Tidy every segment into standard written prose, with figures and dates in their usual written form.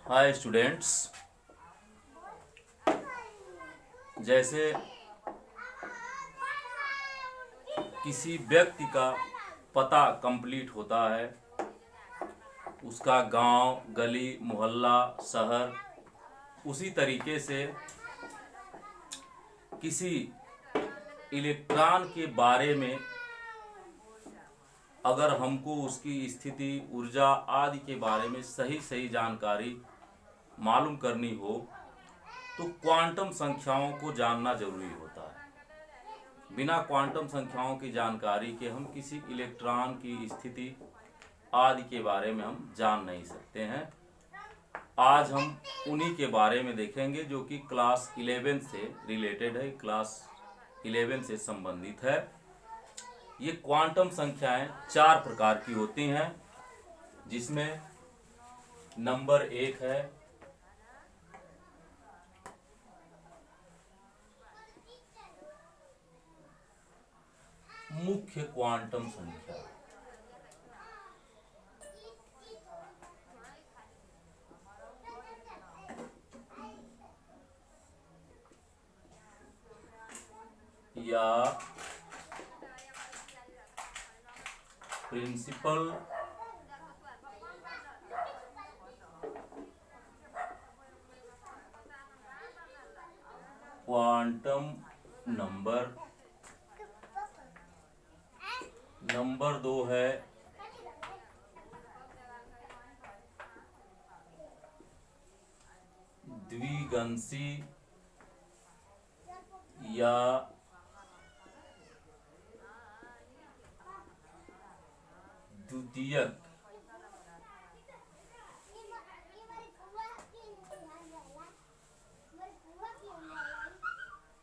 Hi students. जैसे किसी व्यक्ति का पता कंप्लीट होता है, उसका गांव, गली, मोहल्ला, शहर, उसी तरीके से किसी इलेक्ट्रॉन के बारे में अगर हमको उसकी स्थिति, ऊर्जा आदि के बारे में सही सही जानकारी मालूम करनी हो तो क्वांटम संख्याओं को जानना जरूरी होता है। बिना क्वांटम संख्याओं की जानकारी के हम किसी इलेक्ट्रॉन की स्थिति आदि के बारे में हम जान नहीं सकते हैं। आज हम उन्हीं के बारे में देखेंगे जो कि क्लास 11 से रिलेटेड है, क्लास 11 से संबंधित है। ये क्वांटम संख्याएं 4 प्रकार की होती हैं, जिसमें नंबर 1 है मुख्य क्वांटम संख्या। या प्रिंसिपल क्वांटम नंबर। नंबर 2 है द्विगंशी या द्वितीयक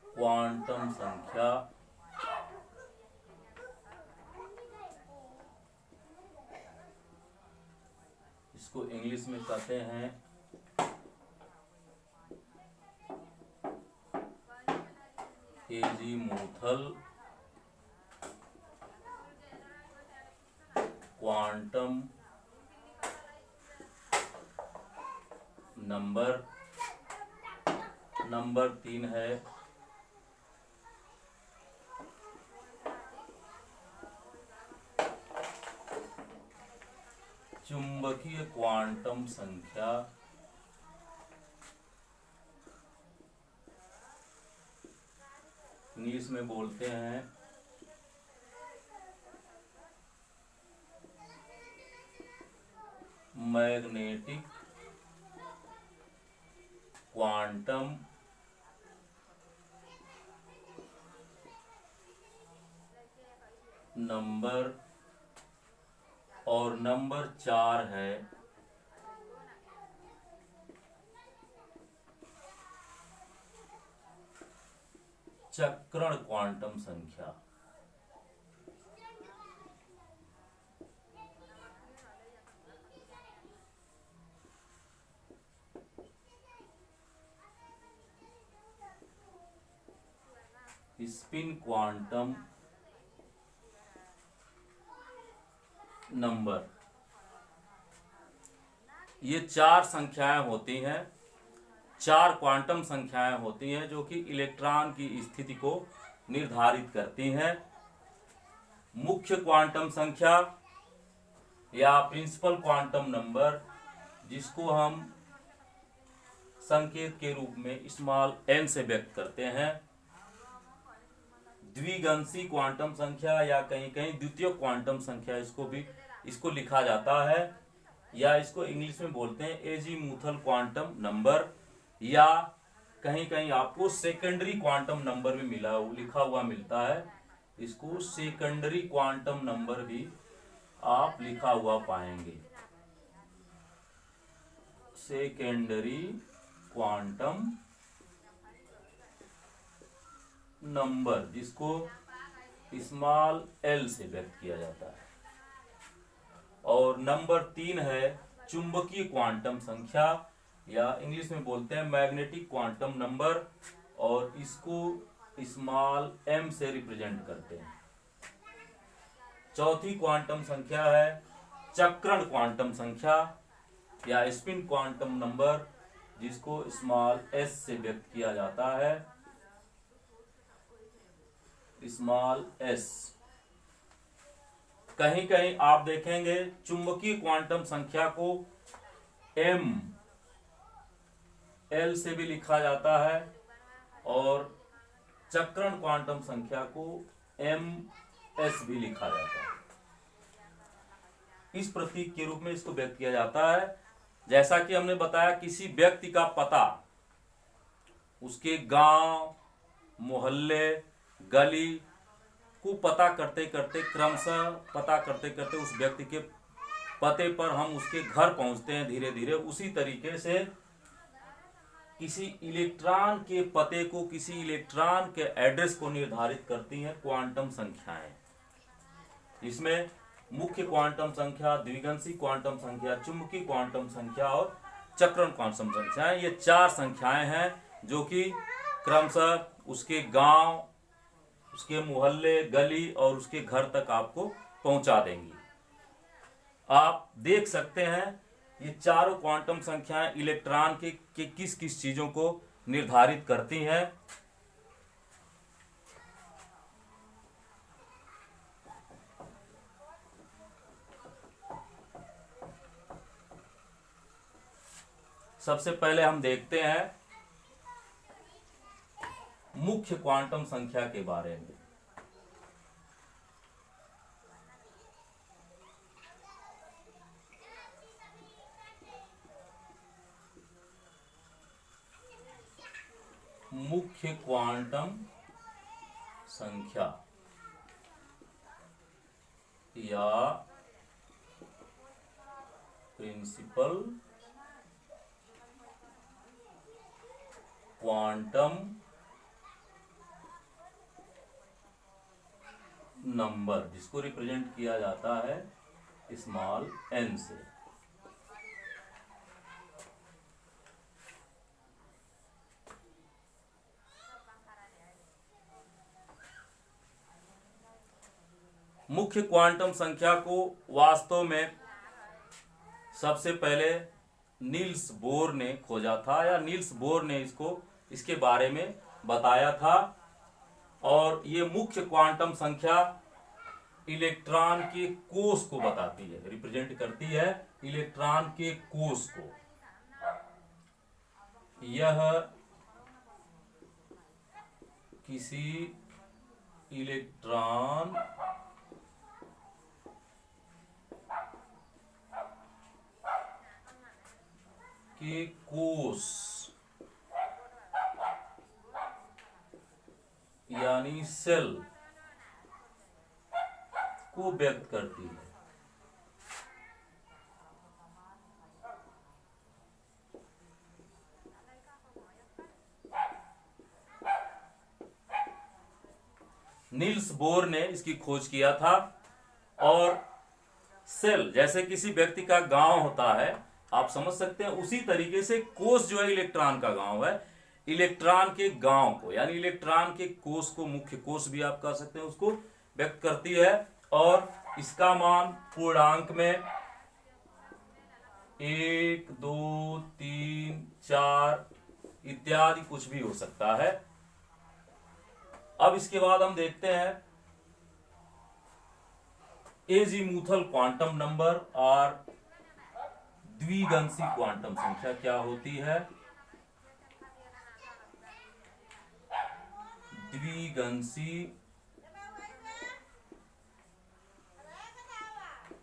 क्वांटम संख्या। इसको इंग्लिश में कहते हैं एजीमुथल क्वांटम नंबर। नंबर 3 है चुंबकीय क्वांटम संख्या। इंग्लिश में बोलते हैं मैग्नेटिक क्वांटम नंबर। और नंबर 4 है चक्रण क्वांटम संख्या। Spin quantum number. ये 4 संख्याएं होती हैं, 4 क्वांटम संख्याएं होती हैं जो कि इलेक्ट्रॉन की स्थिति को निर्धारित करती हैं। मुख्य क्वांटम संख्या या प्रिंसिपल क्वांटम नंबर, जिसको हम संकेत के रूप में स्मॉल n से व्यक्त करते हैं। द्विगंशी क्वांटम संख्या या कहीं कहीं द्वितीय क्वांटम संख्या इसको लिखा जाता है, या इसको इंग्लिश में बोलते हैं एजीमुथल क्वांटम नंबर, या कहीं कहीं आपको सेकेंडरी क्वांटम नंबर भी लिखा हुआ मिलता है। इसको सेकेंडरी क्वांटम नंबर भी आप लिखा हुआ पाएंगे। सेकेंडरी क्वांटम नंबर, जिसको स्मॉल l से व्यक्त किया जाता है। और नंबर 3 है चुंबकीय क्वांटम संख्या, या इंग्लिश में बोलते हैं मैग्नेटिक क्वांटम नंबर, और इसको स्मॉल m से रिप्रेजेंट करते हैं। चौथी क्वांटम संख्या है चक्रण क्वांटम संख्या, या स्पिन क्वांटम नंबर, जिसको स्मॉल एस से व्यक्त किया जाता है, स्मॉल एस। कहीं कहीं आप देखेंगे चुंबकीय क्वांटम संख्या को एम एल से भी लिखा जाता है और चक्रण क्वांटम संख्या को एम एस भी लिखा जाता है। इस प्रतीक के रूप में इसको व्यक्त किया जाता है। जैसा कि हमने बताया, किसी व्यक्ति का पता उसके गांव, मोहल्ले, गली को पता करते करते, क्रमशः पता करते करते उस व्यक्ति के पते पर हम उसके घर पहुंचते हैं धीरे धीरे। उसी तरीके से किसी इलेक्ट्रॉन के पते को, किसी इलेक्ट्रॉन के एड्रेस को निर्धारित करती हैं क्वांटम संख्याएं। इसमें मुख्य क्वांटम संख्या, द्विगंशी क्वांटम संख्या, चुंबकीय क्वांटम संख्या और चक्रण क्वांटम संख्याएं, ये 4 संख्याएं हैं जो कि क्रमशः उसके गांव, उसके मोहल्ले, गली और उसके घर तक आपको पहुंचा देंगी। आप देख सकते हैं ये चारों क्वांटम संख्याएं इलेक्ट्रॉन के किस किस चीजों को निर्धारित करती हैं। सबसे पहले हम देखते हैं मुख्य क्वांटम संख्या के बारे में। मुख्य क्वांटम संख्या या प्रिंसिपल क्वांटम नंबर, जिसको रिप्रेजेंट किया जाता है स्मॉल एन से। मुख्य क्वांटम संख्या को वास्तव में सबसे पहले नील्स बोर ने खोजा था, या नील्स बोर ने इसके बारे में बताया था। और ये मुख्य क्वांटम संख्या इलेक्ट्रॉन के कोष को बताती है, रिप्रेजेंट करती है इलेक्ट्रॉन के कोष को। यह किसी इलेक्ट्रॉन के कोष यानी सेल को व्यक्त करती है। नील्स बोर ने इसकी खोज किया था। और सेल जैसे किसी व्यक्ति का गांव होता है, आप समझ सकते हैं, उसी तरीके से कोष जो है इलेक्ट्रॉन का गांव है। इलेक्ट्रॉन के गांव को यानी इलेक्ट्रॉन के कोष को, मुख्य कोष भी आप कह सकते हैं, उसको व्यक्त करती है। और इसका मान पूर्णांक में 1, 2, 3, 4 इत्यादि कुछ भी हो सकता है। अब इसके बाद हम देखते हैं एजीमुथल क्वांटम नंबर और द्विगंशी क्वांटम संख्या क्या होती है। द्विगंशी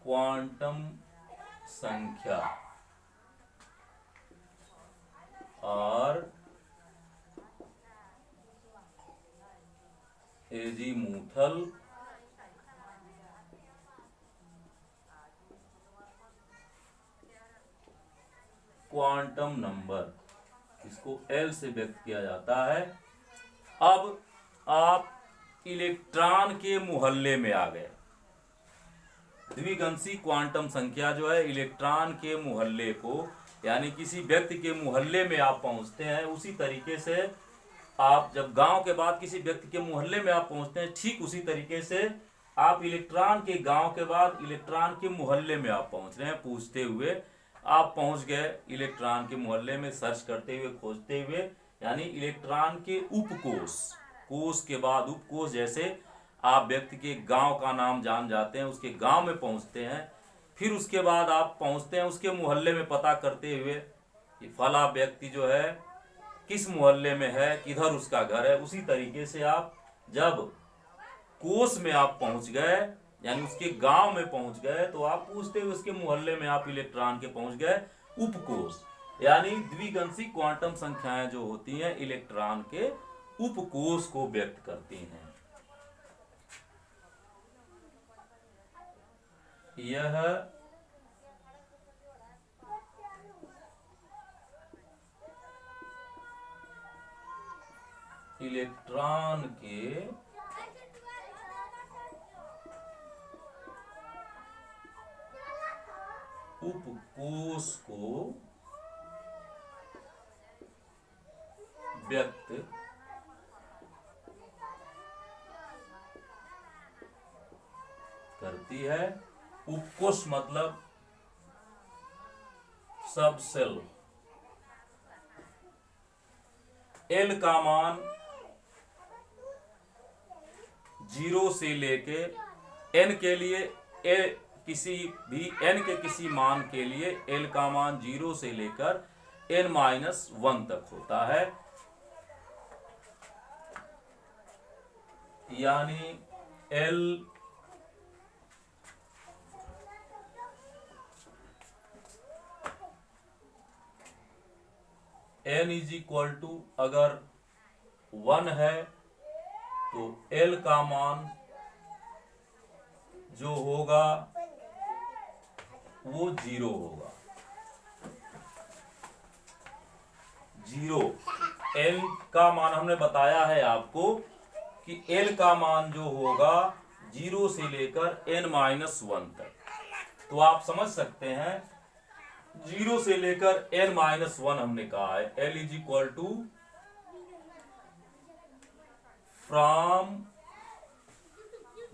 क्वांटम संख्या और एजीमुथल क्वांटम नंबर, इसको एल से व्यक्त किया जाता है। अब आप इलेक्ट्रॉन के मोहल्ले में आ गए। द्विगंशी क्वांटम संख्या जो है इलेक्ट्रॉन के मोहल्ले को, यानी किसी व्यक्ति के मोहल्ले में आप पहुंचते हैं। उसी तरीके से आप जब गांव के बाद किसी व्यक्ति के मोहल्ले में आप पहुंचते हैं, ठीक उसी तरीके से आप इलेक्ट्रॉन के गांव के बाद इलेक्ट्रॉन के मोहल्ले में आप पहुंच रहे हैं पूछते हुए। आप पहुंच गए इलेक्ट्रॉन के मोहल्ले में, सर्च करते हुए खोजते हुए, यानी इलेक्ट्रॉन के उपकोष, कोष के बाद उपकोष, जैसे आप व्यक्ति के गांव का नाम जान जाते हैं, उसके गांव में पहुंचते हैं, फिर उसके बाद आप पहुंचते हैं उसके मोहल्ले में, पता करते हुए कि फला व्यक्ति जो है किस मोहल्ले में है, किधर उसका घर है। उसी तरीके से आप जब कोष में आप पहुंच गए, यानी उसके गांव में पहुंच गए, तो आप पूछते हुए उसके मोहल्ले में आप इलेक्ट्रॉन के पहुंच गए उपकोष। यानी द्विगंशी क्वांटम संख्याएं जो होती हैं इलेक्ट्रॉन के उपकोष को व्यक्त करती हैं। यह इलेक्ट्रॉन के उपकोष को व्यक्त करती है। उपकोष मतलब सब सेल। एल का मान 0 से लेके n के लिए, किसी भी n के किसी मान के लिए l का मान 0 से लेकर n-1 तक होता है। यानी l n is equal to अगर 1 है तो l का मान जो होगा वो 0 होगा। 0 l का मान हमने बताया है आपको कि l का मान जो होगा 0 से लेकर n-1 तक। तो आप समझ सकते हैं 0 से लेकर n-1 हमने कहा है। l is equal to from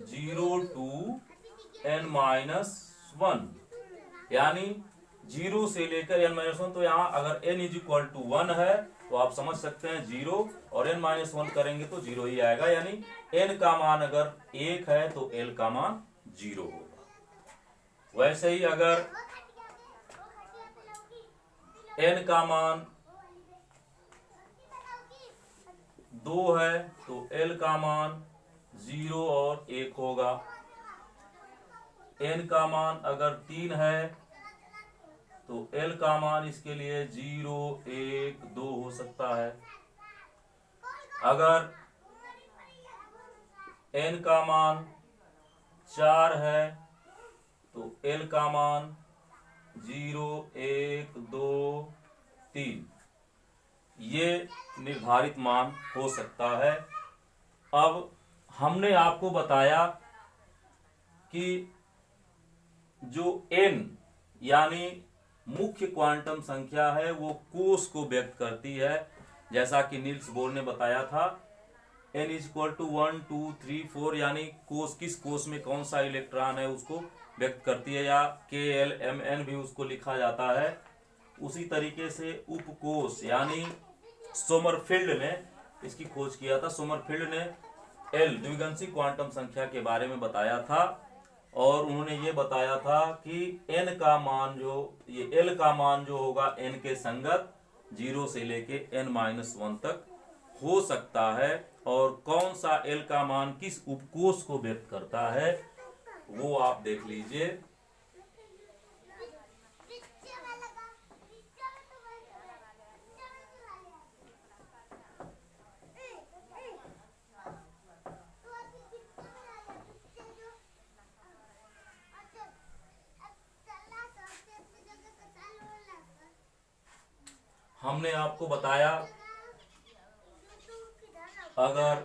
0 to n-1, यानी 0 से लेकर n-1। तो यहाँ अगर n इज इक्वल टू 1 है तो आप समझ सकते हैं 0, और n-1 करेंगे तो 0 ही आएगा। यानी n का मान अगर 1 है तो l का मान 0 होगा। वैसे ही अगर n का मान 2 है तो l का मान 0 और 1 होगा। n का मान अगर 3 है तो l का मान इसके लिए 0, 1, 2 हो सकता है। अगर n का मान 4 है तो l का मान 0, 1, 2, 3 ये निर्धारित मान हो सकता है। अब हमने आपको बताया कि जो n यानी मुख्य क्वांटम संख्या है वो कोष को व्यक्त करती है। जैसा कि नील्स बोर ने बताया था n इज इक्वल टू 1, 2, 3, 4, यानी कोष, किस कोष में कौन सा इलेक्ट्रॉन है उसको व्यक्त करती है, या KLMN भी उसको लिखा जाता है। उसी तरीके से उपकोष, यानी सोमरफील्ड ने इसकी खोज किया था। सोमरफील्ड ने L द्विगंशी क्वांटम संख्या के बारे में बताया था, और उन्होंने ये बताया था कि n का मान जो, ये l का मान जो होगा n के संगत 0 से लेके n-1 तक हो सकता है। और कौन सा l का मान किस उपकोष को व्यक्त करता है वो आप देख लीजिए। हमने आपको बताया अगर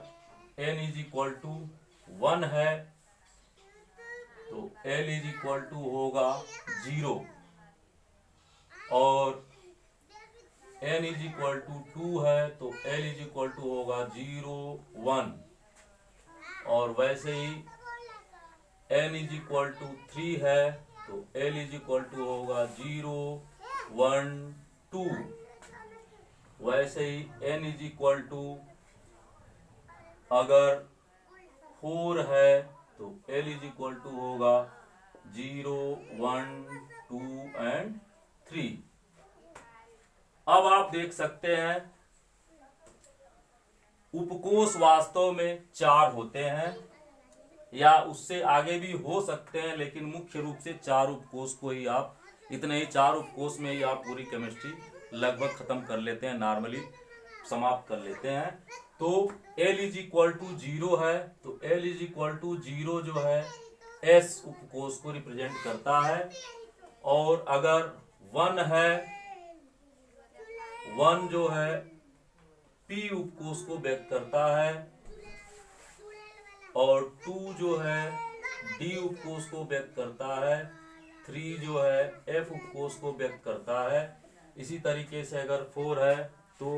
n इज इक्वल टू 1 है तो l इज इक्वल टू होगा 0, और n इज इक्वल टू 2 है तो l इज इक्वल टू होगा 0, 1, और वैसे ही n इज इक्वल टू 3 है तो L इज इक्वल टू होगा 0 1 2। वैसे ही N इज इक्वल टू अगर 4 है तो L इज इक्वल टू होगा 0 1 2 एंड 3। अब आप देख सकते हैं उपकोष वास्तव में 4 होते हैं या उससे आगे भी हो सकते हैं, लेकिन मुख्य रूप से 4 उपकोष को ही आप इतने ही 4 उपकोष में ही आप पूरी केमिस्ट्री लगभग खत्म कर लेते हैं, नॉर्मली समाप्त कर लेते हैं। तो L इज इक्वल टू 0 है तो L इज इक्वल टू 0 जो है S उपकोष को रिप्रेजेंट करता है, और अगर 1 है 1 जो है P उपकोष को व्यक्त करता है, और 2 जो है D उपकोष को व्यक्त करता है, 3 जो है F उपकोष को व्यक्त करता है। इसी तरीके से अगर 4 है तो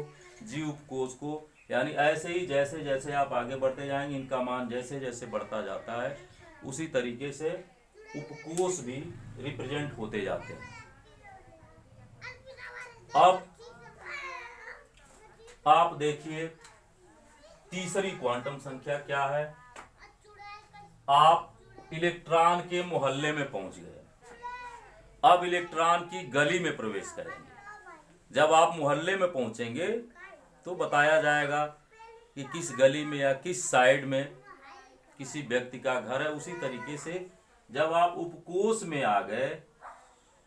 G उपकोष को, यानी ऐसे ही जैसे जैसे आप आगे बढ़ते जाएंगे इनका मान जैसे जैसे बढ़ता जाता है उसी तरीके से उपकोष भी रिप्रेजेंट होते जाते हैं। अब आप देखिए तीसरी क्वांटम संख्या क्या है। आप इलेक्ट्रॉन के मोहल्ले में पहुंच गए, अब इलेक्ट्रॉन की गली में प्रवेश करेंगे। जब आप मोहल्ले में पहुंचेंगे तो बताया जाएगा कि किस गली में या किस साइड में किसी व्यक्ति का घर है। उसी तरीके से जब आप उपकोष में आ गए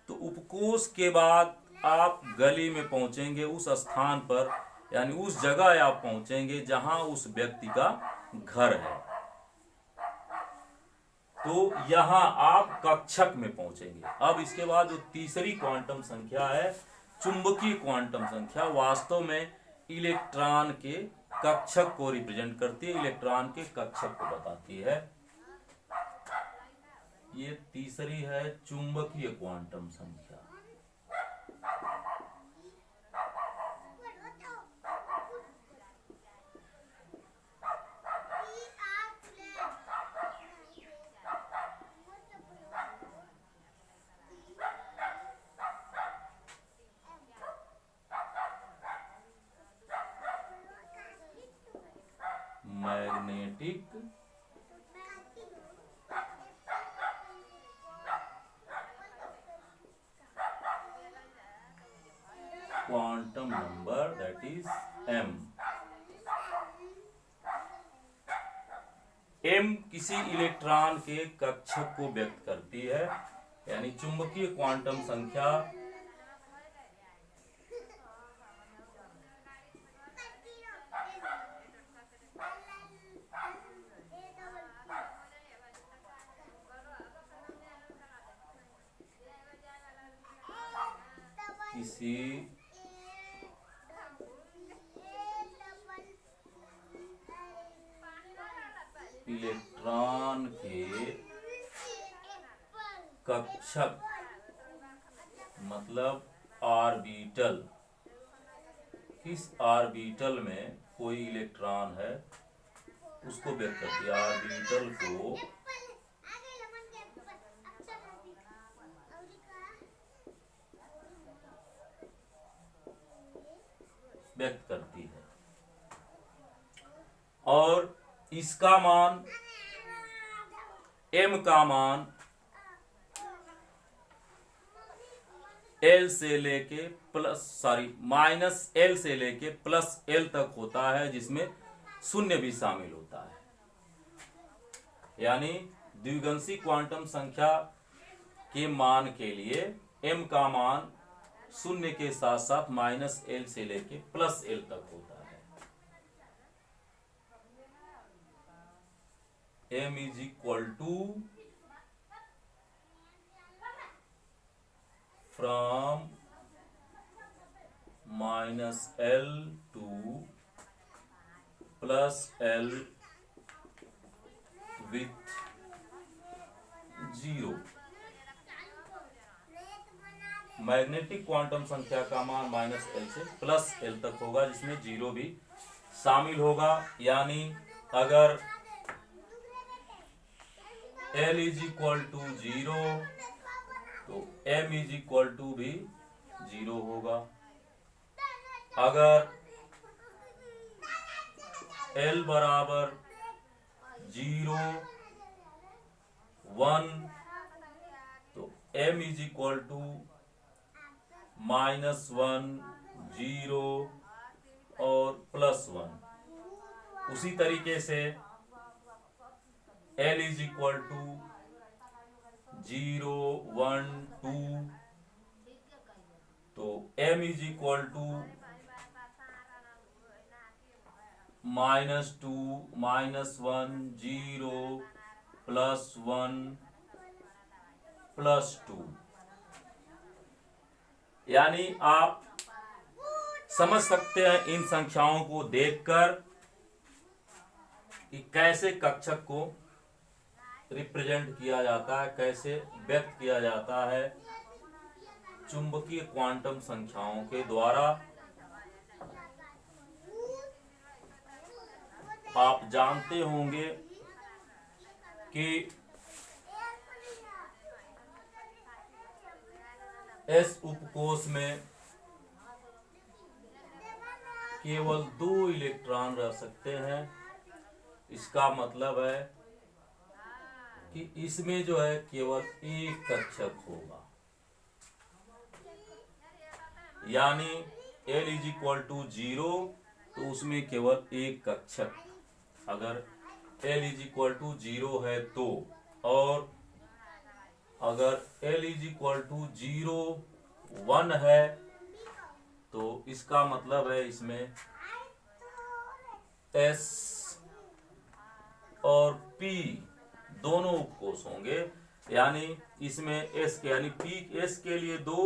तो उपकोष के बाद आप गली में पहुंचेंगे, उस स्थान पर यानी उस जगह आप पहुंचेंगे जहां उस व्यक्ति का घर है। तो यहां आप कक्षक में पहुंचेंगे। अब इसके बाद जो तीसरी क्वांटम संख्या है चुंबकीय क्वांटम संख्या, वास्तव में इलेक्ट्रॉन के कक्षक को रिप्रेजेंट करती है, इलेक्ट्रॉन के कक्षक को बताती है। ये तीसरी है चुंबकीय क्वांटम संख्या। Magnetic quantum number that is M। M किसी इलेक्ट्रॉन के कक्षक को व्यक्त करती है, यानी चुंबकीय क्वांटम संख्या किसी इलेक्ट्रॉन के कक्षक मतलब ऑर्बिटल, किस ऑर्बिटल में कोई इलेक्ट्रॉन है उसको व्यक्त करती है। ऑर्बिटल को व्यक्त करती है, और इसका मान M का मान L से लेके माइनस L से लेके प्लस L तक होता है, जिसमें शून्य भी शामिल होता है। यानी द्विगंशी क्वांटम संख्या के मान के लिए M का मान शून्य के साथ साथ माइनस L से लेके प्लस L तक होता है। M is equal to from minus L to plus L with 0। Magnetic quantum संख्या का मान माइनस L से प्लस L तक होगा, जिसमें 0 भी शामिल होगा। यानी अगर L इज इक्वल टू 0 तो m इज इक्वल टू भी 0 होगा। अगर l बराबर 0 1 तो m इज इक्वल टू -1 0 और +1। उसी तरीके से l इज इक्वल टू 0 1 2 तो m इज इक्वल टू -2 -1 0 +1 +2। यानी आप समझ सकते हैं इन संख्याओं को देखकर कि कैसे कक्षक को रिप्रेजेंट किया जाता है, कैसे व्यक्त किया जाता है चुंबकीय क्वांटम संख्याओं के द्वारा। आप जानते होंगे कि एस उपकोष में केवल 2 इलेक्ट्रॉन रह सकते हैं। इसका मतलब है कि इसमें जो है केवल एक कक्षक होगा। यानी L इज इक्वल टू 0 तो उसमें केवल एक कक्षक। अगर L इज इक्वल टू 0 है तो, और अगर L इज इक्वल टू 0 1 है तो इसका मतलब है इसमें S और P दोनों उपकोष होंगे। यानी इसमें S के यानी P S के लिए 2,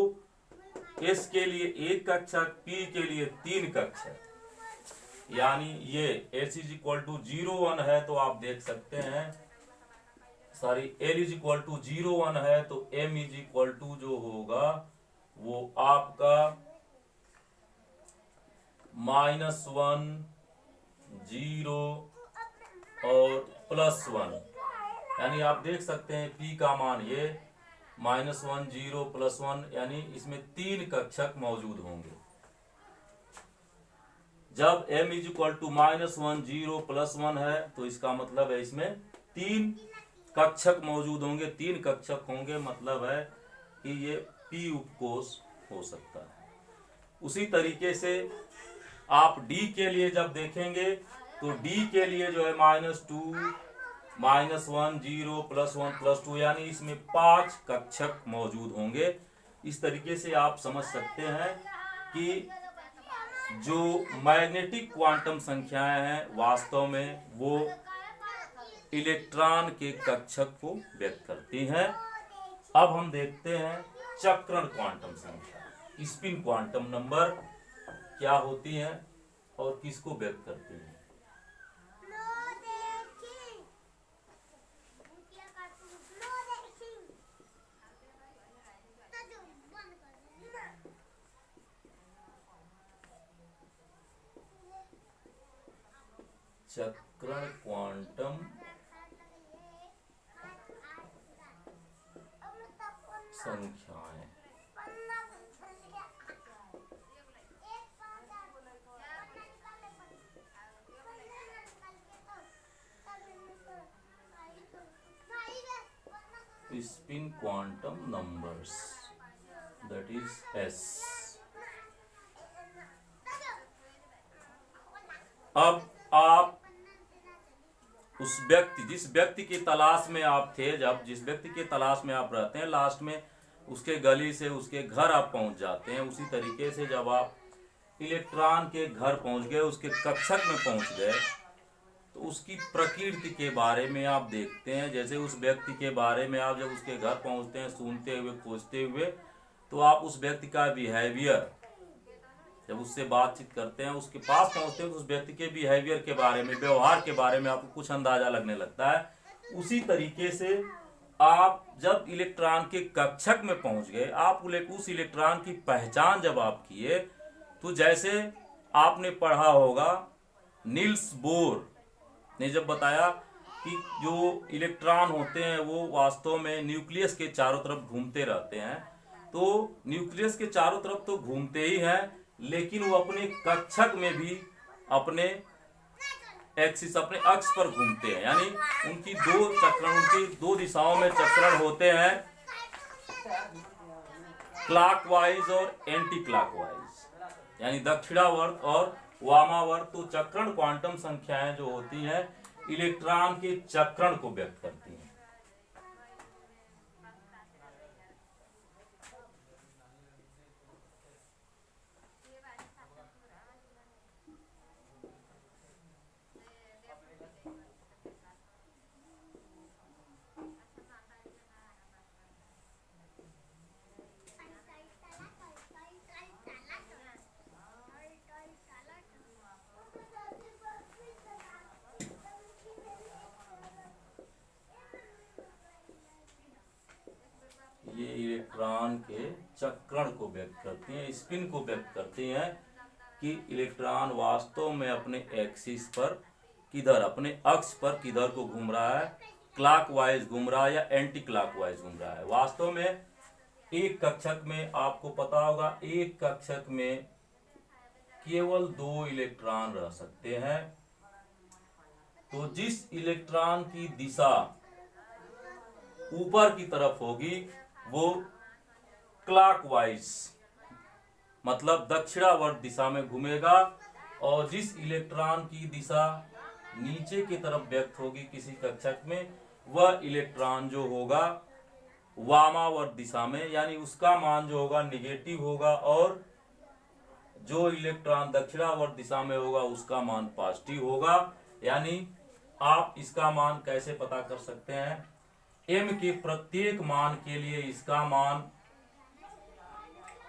S के लिए एक कक्षक, P के लिए 3 कक्षक। यानी ये S इज इक्वल टू 0 1 है तो आप देख सकते हैं, sorry L is equal to 0 1 है तो M इज इक्वल टू जो होगा वो आपका -1 0 और +1। यानी आप देख सकते हैं P का मान ये -1 0 +1, यानी इसमें 3 कक्षक मौजूद होंगे। जब m इज इक्वल टू -1 0 +1 है तो इसका मतलब है इसमें 3 कक्षक मौजूद होंगे। 3 कक्षक होंगे मतलब है कि ये P उपकोष हो सकता है। उसी तरीके से आप D के लिए जब देखेंगे तो D के लिए जो है -2 -1 0 +1 +2, यानी इसमें 5 कक्षक मौजूद होंगे। इस तरीके से आप समझ सकते हैं कि जो मैग्नेटिक क्वांटम संख्याएं हैं वास्तव में वो इलेक्ट्रॉन के कक्षक को व्यक्त करती हैं। अब हम देखते हैं चक्रण क्वांटम संख्या, स्पिन क्वांटम नंबर क्या होती हैं और किसको व्यक्त करती हैं। चक्रण क्वांटम संख्याएं spin quantum numbers, that is S। अब आप उस व्यक्ति, जिस व्यक्ति की तलाश में आप थे, जब जिस व्यक्ति की तलाश में आप रहते हैं, लास्ट में उसके गली से उसके घर आप पहुंच जाते हैं। उसी तरीके से जब आप इलेक्ट्रॉन के घर पहुंच गए, उसके कक्षक में पहुंच गए, तो उसकी प्रकृति के बारे में आप देखते हैं। जैसे उस व्यक्ति के बारे में आप जब उसके घर पहुंचते हैं सुनते हुए खोजते हुए, तो आप उस व्यक्ति का बिहेवियर, जब उससे बातचीत करते हैं, उसके पास पहुंचते हैं तो उस व्यक्ति के बिहेवियर के बारे में, व्यवहार के बारे में आपको कुछ अंदाजा लगने लगता है। उसी तरीके से आप जब इलेक्ट्रॉन के कक्षक में पहुंच गए, आप उस इलेक्ट्रॉन की पहचान जब आप किए, तो जैसे आपने पढ़ा होगा नील्स बोर ने जब बताया कि जो इलेक्ट्रॉन होते हैं वो वास्तव में न्यूक्लियस के चारों तरफ घूमते रहते हैं। तो न्यूक्लियस के चारों तरफ तो घूमते ही हैं, लेकिन वो अपने कक्षक में भी अपने एक्सिस, अपने अक्ष पर घूमते हैं। यानी उनकी दो दिशाओं में चक्रण होते हैं, क्लॉकवाइज और एंटी क्लॉकवाइज, यानी दक्षिणावर्त और वामावर्त। तो चक्रण क्वांटम संख्याएं जो होती हैं इलेक्ट्रॉन के चक्रण को व्यक्त करती हैं। ये इलेक्ट्रॉन के चक्रण को व्यक्त करती हैं, स्पिन को व्यक्त करती हैं कि इलेक्ट्रॉन वास्तव में अपने एक्सिस पर किधर, अपने अक्ष पर किधर को घूम रहा है, क्लॉकवाइज घूम रहा है या एंटी क्लॉकवाइज घूम रहा है। वास्तव में एक कक्षक में आपको पता होगा, एक कक्षक में केवल 2 इलेक्ट्रॉन रह सकते हैं। तो जिस इलेक्ट्रॉन की दिशा ऊपर की तरफ होगी वो क्लॉकवाइज मतलब दक्षिणावर्त दिशा में घूमेगा, और जिस इलेक्ट्रॉन की दिशा नीचे की तरफ व्यक्त होगी किसी कक्षक में, वह इलेक्ट्रॉन जो होगा वामावर्त दिशा में, यानी उसका मान जो होगा निगेटिव होगा, और जो इलेक्ट्रॉन दक्षिणावर्त दिशा में होगा उसका मान पॉजिटिव होगा। यानी आप इसका मान कैसे पता कर सकते हैं, m के प्रत्येक मान के लिए इसका मान